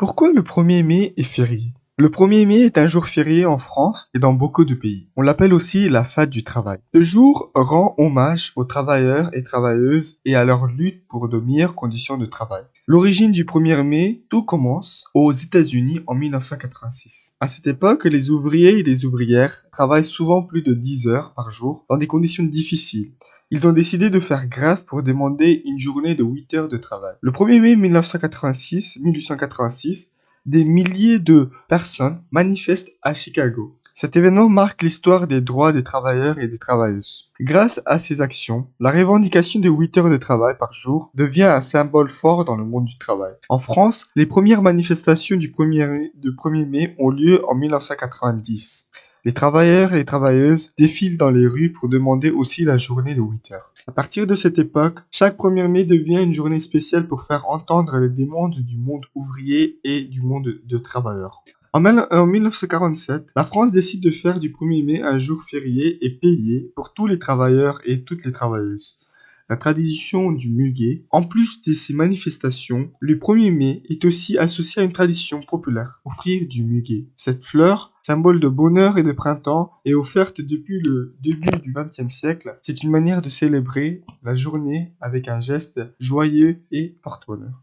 Pourquoi le 1er mai est férié? Le 1er mai est un jour férié en France et dans beaucoup de pays. On l'appelle aussi la fête du travail. Ce jour rend hommage aux travailleurs et travailleuses et à leur lutte pour de meilleures conditions de travail. L'origine du 1er mai, tout commence aux États-Unis en 1986. À cette époque, les ouvriers et les ouvrières travaillent souvent plus de 10 heures par jour dans des conditions difficiles. Ils ont décidé de faire grève pour demander une journée de 8 heures de travail. Le 1er mai 1886, des milliers de personnes manifestent à Chicago. Cet événement marque l'histoire des droits des travailleurs et des travailleuses. Grâce à ces actions, la revendication de 8 heures de travail par jour devient un symbole fort dans le monde du travail. En France, les premières manifestations du 1er mai ont lieu en 1990. Les travailleurs et les travailleuses défilent dans les rues pour demander aussi la journée de 8 heures. À partir de cette époque, chaque 1er mai devient une journée spéciale pour faire entendre les demandes du monde ouvrier et du monde de travailleurs. En 1947, la France décide de faire du 1er mai un jour férié et payé pour tous les travailleurs et toutes les travailleuses. La tradition du muguet, en plus de ces manifestations, le 1er mai est aussi associé à une tradition populaire, offrir du muguet. Cette fleur, symbole de bonheur et de printemps, est offerte depuis le début du XXe siècle. C'est une manière de célébrer la journée avec un geste joyeux et porte-bonheur.